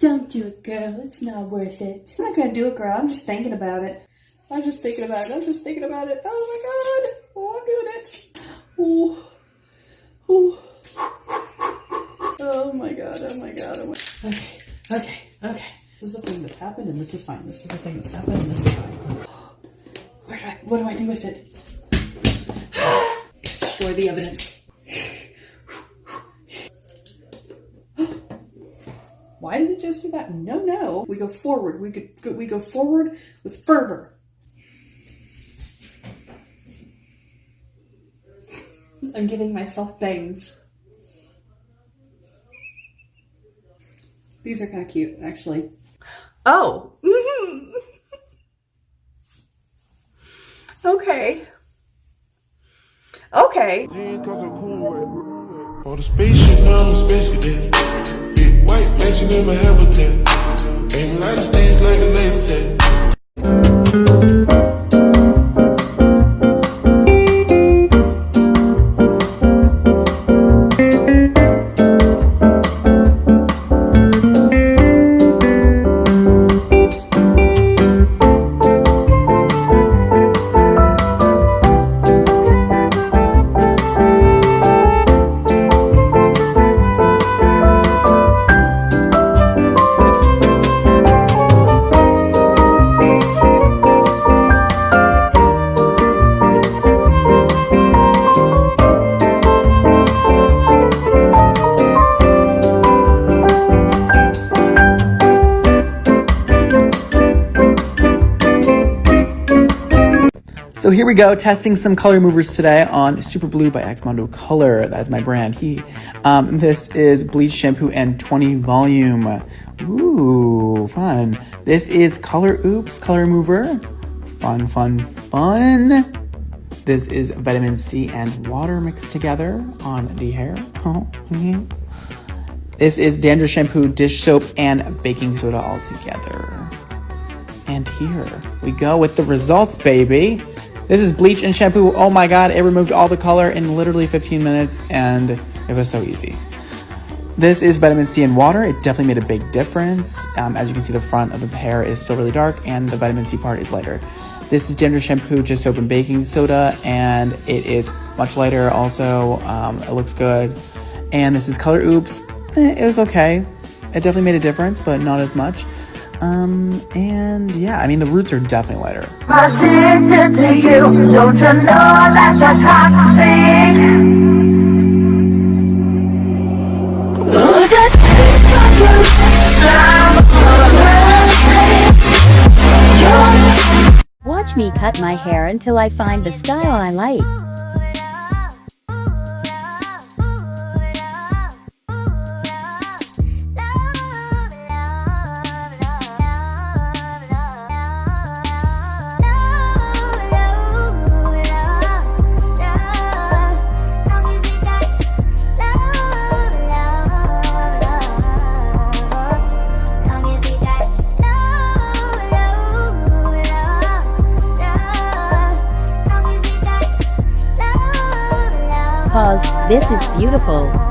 Don't do it, girl. It's not worth it. I'm not gonna do it, girl. I'm just thinking about it. I'm just thinking about it. Oh my god. Oh, I'm doing it. Oh. Oh. Oh my god. Okay. This is a thing that's happened and this is fine. This is a thing that's happened and this is fine. What do I do with it? Destroy the evidence. Why did it just do that? No. We go forward. We go forward with fervor. I'm giving myself bangs. These are kind of cute, actually. Oh. Okay. On the spaceship, now I'm space cadet. Big white mansion in my habitat. Aim light stage like a laser tag. So here we go, testing some color movers today on Super Blue by Xmondo Color. That's my brand. This is bleach shampoo and 20 volume. Ooh, fun. This is Color Oops Color Mover. Fun. This is vitamin C and water mixed together on the hair. This is dandruff shampoo, dish soap, and baking soda all together. And here we go with the results, baby. This is bleach and shampoo. Oh my god, it removed all the color in literally 15 minutes and it was so easy. This is vitamin C and water. It definitely made a big difference. As you can see, the front of the hair is still really dark and the vitamin C part is lighter. This is dandruff shampoo, just soap and baking soda, and it is much lighter also. It looks good. And this is Color Oops. It was okay. It definitely made a difference, but not as much. And yeah, I mean, the roots are definitely lighter. Addicted to you, don't you know that you're toxic? Watch me cut my hair until I find the style I like. Pause. This is beautiful.